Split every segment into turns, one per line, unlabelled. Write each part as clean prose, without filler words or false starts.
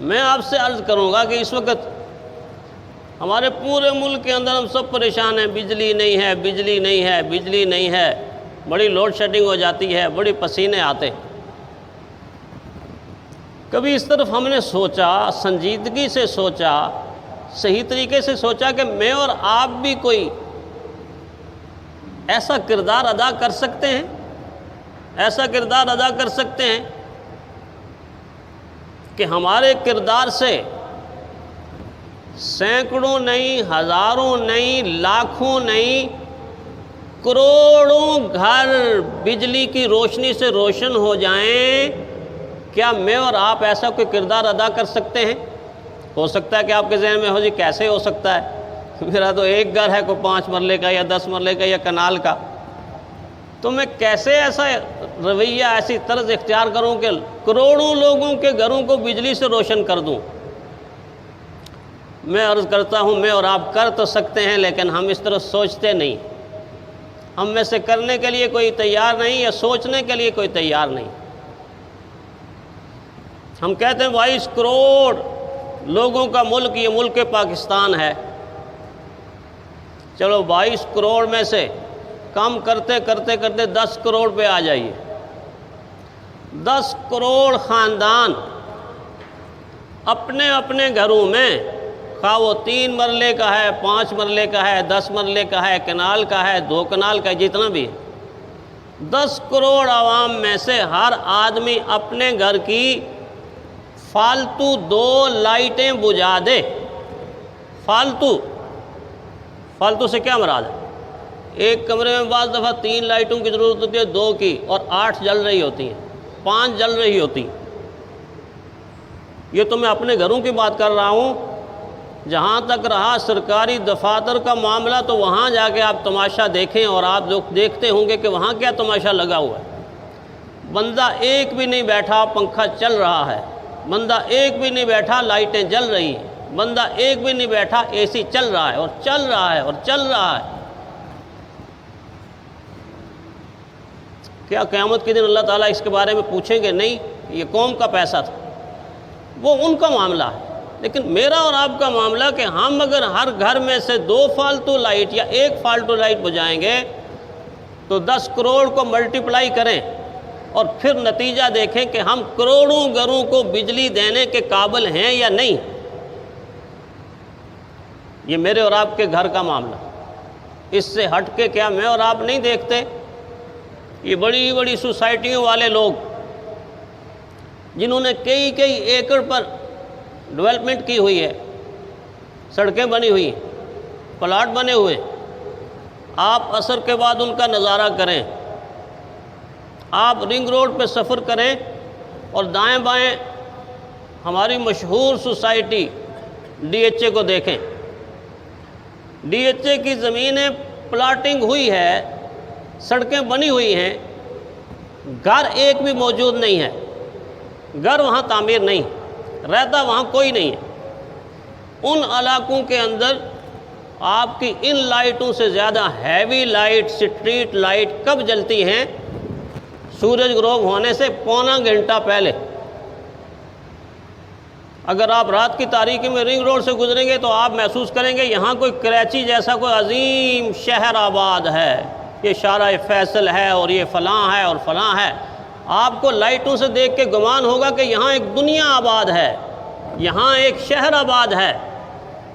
میں آپ سے عرض کروں گا کہ اس وقت ہمارے پورے ملک کے اندر ہم سب پریشان ہیں، بجلی نہیں ہے، بجلی نہیں ہے، بجلی نہیں ہے، بڑی لوڈ شیڈنگ ہو جاتی ہے، بڑی پسینے آتے ہیں۔ کبھی اس طرف ہم نے سوچا، سنجیدگی سے سوچا، صحیح طریقے سے سوچا کہ میں اور آپ بھی کوئی ایسا کردار ادا کر سکتے ہیں، ایسا کردار ادا کر سکتے ہیں کہ ہمارے کردار سے سینکڑوں نہیں، ہزاروں نہیں، لاکھوں نہیں، کروڑوں گھر بجلی کی روشنی سے روشن ہو جائیں؟ کیا میں اور آپ ایسا کوئی کردار ادا کر سکتے ہیں؟ ہو سکتا ہے کہ آپ کے ذہن میں ہو جی کیسے ہو سکتا ہے، میرا تو ایک گھر ہے، کوئی 5 مرلے کا یا 10 مرلے کا یا کنال کا، تو میں کیسے ایسا رویہ، ایسی طرز اختیار کروں کہ کروڑوں لوگوں کے گھروں کو بجلی سے روشن کر دوں؟ میں عرض کرتا ہوں میں اور آپ کر تو سکتے ہیں، لیکن ہم اس طرح سوچتے نہیں، ہم میں سے کرنے کے لیے کوئی تیار نہیں یا سوچنے کے لیے کوئی تیار نہیں۔ ہم کہتے ہیں 22 کروڑ لوگوں کا ملک، یہ ملک پاکستان ہے، چلو 22 کروڑ میں سے کم کرتے کرتے کرتے 10 کروڑ پہ آ جائیے۔ 10 کروڑ خاندان اپنے اپنے گھروں میں، خواہ وہ 3 مرلے کا ہے، 5 مرلے کا ہے، 10 مرلے کا ہے، کنال کا ہے، 2 کنال کا ہے، جتنا بھی ہے، 10 کروڑ عوام میں سے ہر آدمی اپنے گھر کی فالتو 2 لائٹیں بجھا دے۔ فالتو سے کیا مراد ہے؟ ایک کمرے میں بعض دفعہ 3 لائٹوں کی ضرورت ہوتی ہے، 2 کی، اور 8 جل رہی ہوتی ہیں، 5 جل رہی ہوتی ہیں۔ یہ تو میں اپنے گھروں کی بات کر رہا ہوں۔ جہاں تک رہا سرکاری دفاتر کا معاملہ، تو وہاں جا کے آپ تماشا دیکھیں، اور آپ لوگ دیکھتے ہوں گے کہ وہاں کیا تماشا لگا ہوا ہے۔ بندہ ایک بھی نہیں بیٹھا، پنکھا چل رہا ہے، بندہ ایک بھی نہیں بیٹھا، لائٹیں جل رہی ہیں، بندہ ایک بھی نہیں بیٹھا، اے سی چل رہا ہے اور چل رہا ہے اور چل رہا ہے۔ کیا قیامت کے دن اللہ تعالیٰ اس کے بارے میں پوچھیں گے؟ نہیں، یہ قوم کا پیسہ تھا، وہ ان کا معاملہ ہے۔ لیکن میرا اور آپ کا معاملہ کہ ہم اگر ہر گھر میں سے 2 فالتو لائٹ یا 1 فالتو لائٹ بجھائیں گے تو 10 کروڑ کو ملٹیپلائی کریں اور پھر نتیجہ دیکھیں کہ ہم کروڑوں گھروں کو بجلی دینے کے قابل ہیں یا نہیں۔ یہ میرے اور آپ کے گھر کا معاملہ، اس سے ہٹ کے کیا میں اور آپ نہیں دیکھتے؟ یہ بڑی بڑی سوسائٹیوں والے لوگ جنہوں نے کئی کئی ایکڑ پر ڈیولپمنٹ کی ہوئی ہے، سڑکیں بنی ہوئی ہیں، پلاٹ بنے ہوئے ہیں، آپ عصر کے بعد ان کا نظارہ کریں، آپ رنگ روڈ پہ سفر کریں اور دائیں بائیں ہماری مشہور سوسائٹی ڈی ایچ اے کو دیکھیں۔ ڈی ایچ اے کی زمینیں پلاٹنگ ہوئی ہے، سڑکیں بنی ہوئی ہیں، گھر ایک بھی موجود نہیں ہے، گھر وہاں تعمیر نہیں، رہتا وہاں کوئی نہیں ہے۔ ان علاقوں کے اندر آپ کی ان لائٹوں سے زیادہ ہیوی لائٹ، سٹریٹ لائٹ کب جلتی ہیں؟ سورج غروب ہونے سے پونا گھنٹہ پہلے۔ اگر آپ رات کی تاریکی میں رنگ روڈ سے گزریں گے تو آپ محسوس کریں گے یہاں کوئی کراچی جیسا کوئی عظیم شہر آباد ہے، یہ شارع فیصل ہے اور یہ فلاں ہے اور فلاں ہے۔ آپ کو لائٹوں سے دیکھ کے گمان ہوگا کہ یہاں ایک دنیا آباد ہے، یہاں ایک شہر آباد ہے۔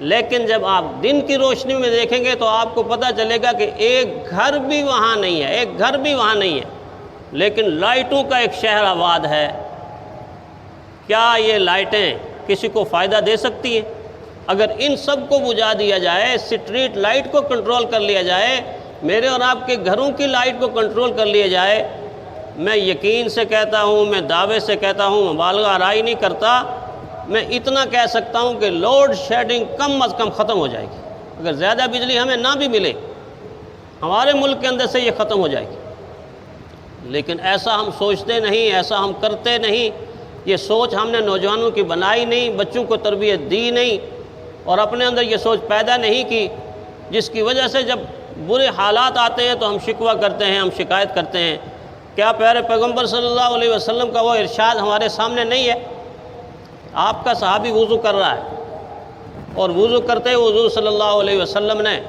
لیکن جب آپ دن کی روشنی میں دیکھیں گے تو آپ کو پتہ چلے گا کہ ایک گھر بھی وہاں نہیں ہے، ایک گھر بھی وہاں نہیں ہے، لیکن لائٹوں کا ایک شہر آباد ہے۔ کیا یہ لائٹیں کسی کو فائدہ دے سکتی ہیں؟ اگر ان سب کو بجھا دیا جائے، سٹریٹ لائٹ کو کنٹرول کر لیا جائے، میرے اور آپ کے گھروں کی لائٹ کو کنٹرول کر لیا جائے، میں یقین سے کہتا ہوں، میں دعوے سے کہتا ہوں، مبالغہ آرائی نہیں کرتا، میں اتنا کہہ سکتا ہوں کہ لوڈ شیڈنگ کم از کم ختم ہو جائے گی۔ اگر زیادہ بجلی ہمیں نہ بھی ملے، ہمارے ملک کے اندر سے یہ ختم ہو جائے گی۔ لیکن ایسا ہم سوچتے نہیں، ایسا ہم کرتے نہیں، یہ سوچ ہم نے نوجوانوں کی بنائی نہیں، بچوں کو تربیت دی نہیں، اور اپنے اندر یہ سوچ پیدا نہیں کی، جس کی وجہ سے جب برے حالات آتے ہیں تو ہم شکوہ کرتے ہیں، ہم شکایت کرتے ہیں۔ کیا پیارے پیغمبر صلی اللہ علیہ وسلم کا وہ ارشاد ہمارے سامنے نہیں ہے آپ کا صحابی وضو کر رہا ہے اور وضو کرتے ہوئے حضور صلی اللہ علیہ وسلم نے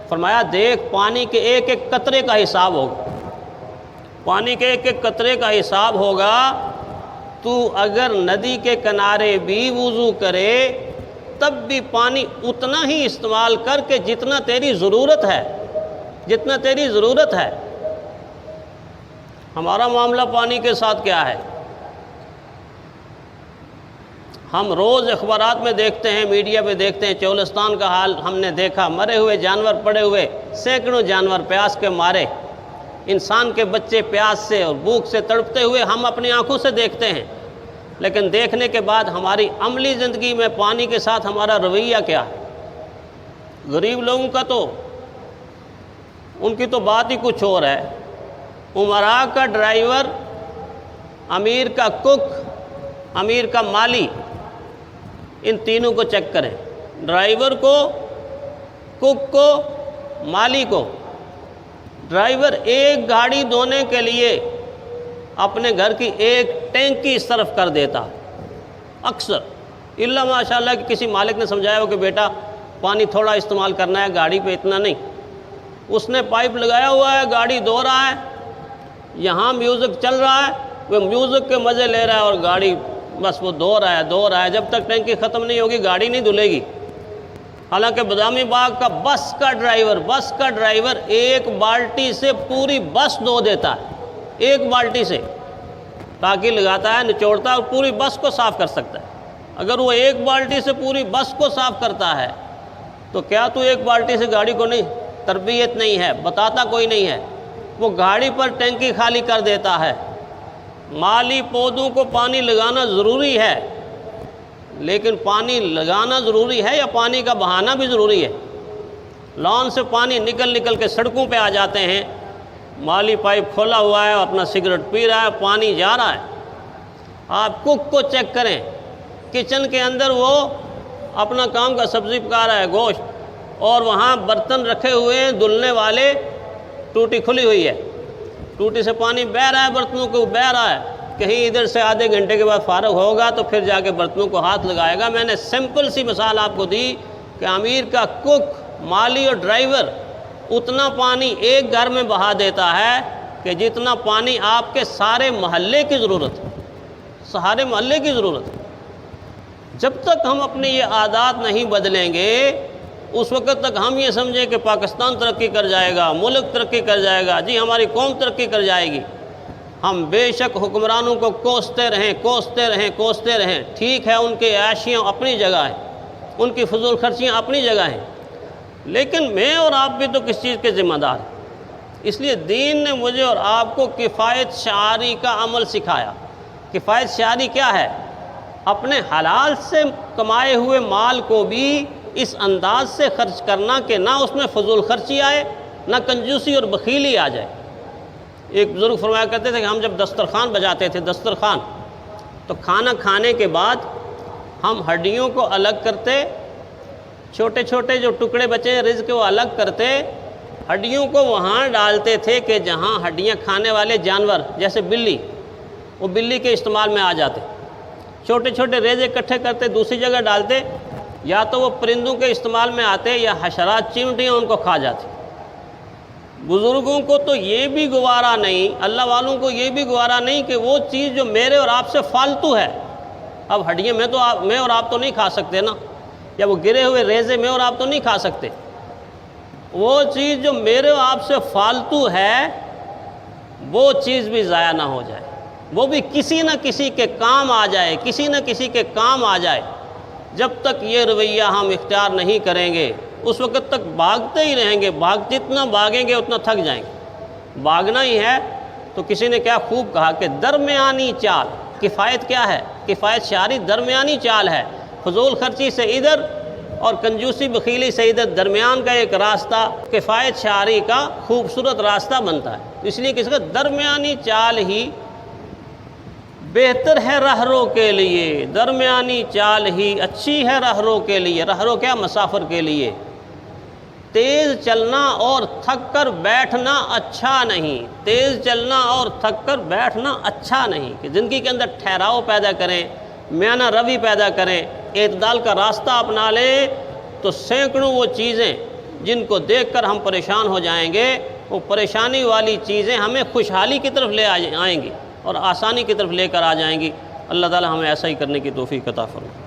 فرمایا دیکھ پانی کے ایک ایک قطرے کا حساب ہوگا، پانی کے ایک ایک قطرے کا حساب ہوگا، تو اگر ندی کے کنارے بھی وضو کرے تب بھی پانی اتنا ہی استعمال کر کے جتنا تیری ضرورت ہے، جتنا تیری ضرورت ہے۔ ہمارا معاملہ پانی کے ساتھ کیا ہے؟ ہم روز اخبارات میں دیکھتے ہیں، میڈیا پہ دیکھتے ہیں، چولستان کا حال ہم نے دیکھا، مرے ہوئے جانور پڑے ہوئے، سینکڑوں جانور پیاس کے مارے، انسان کے بچے پیاس سے اور بھوک سے تڑپتے ہوئے ہم اپنی آنکھوں سے دیکھتے ہیں، لیکن دیکھنے کے بعد ہماری عملی زندگی میں پانی کے ساتھ ہمارا رویہ کیا ہے؟ غریب لوگوں کا تو ان کی تو بات ہی کچھ اور ہے۔ امراء کا ڈرائیور، امیر کا کک، امیر کا مالی، ان تینوں کو چیک کریں، ڈرائیور کو، کک کو، مالی کو۔ ڈرائیور ایک گاڑی دھونے کے لیے اپنے گھر کی ایک ٹینکی صرف کر دیتا اکثر، الا ماشاء اللہ کہ کسی مالک نے سمجھایا ہو کہ بیٹا پانی تھوڑا استعمال کرنا ہے، گاڑی پہ اتنا نہیں۔ اس نے پائپ لگایا ہوا ہے، گاڑی دھو رہا ہے، یہاں میوزک چل رہا ہے، وہ میوزک کے مزے لے رہا ہے اور گاڑی بس وہ دھو رہا ہے، جب تک ٹینکی ختم نہیں ہوگی گاڑی نہیں دھلے گی۔ حالانکہ بادامی باغ کا بس کا ڈرائیور ایک بالٹی سے پوری بس دھو دیتا ہے، ایک بالٹی سے ٹاکی لگاتا ہے، نچوڑتا ہے اور پوری بس کو صاف کر سکتا ہے۔ اگر وہ ایک بالٹی سے پوری بس کو صاف کرتا ہے تو کیا تو ایک بالٹی سے گاڑی کو نہیں؟ تربیت نہیں ہے، بتاتا کوئی نہیں ہے، وہ گاڑی پر ٹینکی خالی کر دیتا ہے۔ مالی پودوں کو پانی لگانا ضروری ہے، لیکن پانی لگانا ضروری ہے یا پانی کا بہانا بھی ضروری ہے؟ لان سے پانی نکل کے سڑکوں پہ آ جاتے ہیں، مالی پائپ کھولا ہوا ہے، اپنا سگریٹ پی رہا ہے، پانی جا رہا ہے۔ آپ کک کو چیک کریں، کچن کے اندر وہ اپنا کام کا سبزی پکا رہا ہے، گوشت، اور وہاں برتن رکھے ہوئے ہیں دھلنے والے، ٹوٹی کھلی ہوئی ہے، ٹوٹی سے پانی بہہ رہا ہے، برتنوں کو بہہ رہا ہے، کہیں ادھر سے آدھے گھنٹے کے بعد فارغ ہوگا تو پھر جا کے برتنوں کو ہاتھ لگائے گا۔ میں نے سمپل سی مثال آپ کو دی کہ امیر کا کک، مالی اور ڈرائیور اتنا پانی ایک گھر میں بہا دیتا ہے کہ جتنا پانی آپ کے سارے محلے کی ضرورت ہے، سارے محلے کی ضرورت ہے۔ جب تک ہم اپنے یہ عادات نہیں بدلیں گے اس وقت تک ہم یہ سمجھیں کہ پاکستان ترقی کر جائے گا، ملک ترقی کر جائے گا، جی ہماری قوم ترقی کر جائے گی۔ ہم بے شک حکمرانوں کو کوستے رہیں، ٹھیک ہے ان کے عیاشیاں اپنی جگہ ہیں، ان کی فضول خرچیاں اپنی جگہ ہیں، لیکن میں اور آپ بھی تو کس چیز کے ذمہ دار ہیں۔ اس لیے دین نے مجھے اور آپ کو کفایت شعاری کا عمل سکھایا۔ کفایت شعاری کیا ہے؟ اپنے حلال سے کمائے ہوئے مال کو بھی اس انداز سے خرچ کرنا کہ نہ اس میں فضول خرچی آئے، نہ کنجوسی اور بخیلی آ جائے۔ ایک بزرگ فرمایا کرتے تھے کہ ہم جب دسترخوان بجاتے تھے، دسترخوان، تو کھانا کھانے کے بعد ہم ہڈیوں کو الگ کرتے، چھوٹے چھوٹے جو ٹکڑے بچے ہیں رزق کے وہ الگ کرتے، ہڈیوں کو وہاں ڈالتے تھے کہ جہاں ہڈیاں کھانے والے جانور جیسے بلی، وہ بلی کے استعمال میں آ جاتے، چھوٹے چھوٹے ریزے اکٹھے کرتے دوسری جگہ ڈالتے، یا تو وہ پرندوں کے استعمال میں آتے یا حشرات چیونٹیاں ان کو کھا جاتی۔ بزرگوں کو تو یہ بھی گوارا نہیں، اللہ والوں کو یہ بھی گوارا نہیں کہ وہ چیز جو میرے اور آپ سے فالتو ہے، اب ہڈیاں میں اور آپ تو نہیں کھا سکتے نا، یا وہ گرے ہوئے ریزے میں اور آپ تو نہیں کھا سکتے، وہ چیز جو میرے اور آپ سے فالتو ہے وہ چیز بھی ضائع نہ ہو جائے، وہ بھی کسی نہ کسی کے کام آ جائے، کسی نہ کسی کے کام آ جائے۔ جب تک یہ رویہ ہم اختیار نہیں کریں گے اس وقت تک بھاگتے ہی رہیں گے، جتنا بھاگیں گے اتنا تھک جائیں گے۔ بھاگنا ہی ہے تو کسی نے کیا خوب کہا کہ درمیانی چال، کفایت کیا ہے؟ کفایت شعاری درمیانی چال ہے، فضول خرچی سے ادھر اور کنجوسی بخیلی سے ادھر، درمیان کا ایک راستہ کفایت شعاری کا خوبصورت راستہ بنتا ہے۔ اس لیے کسی کا درمیانی چال ہی بہتر ہے رہرو کے لیے، درمیانی چال ہی اچھی ہے رہرو کے لیے۔ رہرو کیا؟ مسافر کے لیے۔ تیز چلنا اور تھک کر بیٹھنا اچھا نہیں، تیز چلنا اور تھک کر بیٹھنا اچھا نہیں، کہ زندگی کے اندر ٹھہراؤ پیدا کریں، میانہ روی پیدا کریں، اعتدال کا راستہ اپنا لیں، تو سینکڑوں وہ چیزیں جن کو دیکھ کر ہم پریشان ہو جائیں گے، وہ پریشانی والی چیزیں ہمیں خوشحالی کی طرف لے آئیں گی اور آسانی کی طرف لے کر آ جائیں گی۔ اللہ تعالی ہمیں ایسا ہی کرنے کی توفیق عطا فرمائے۔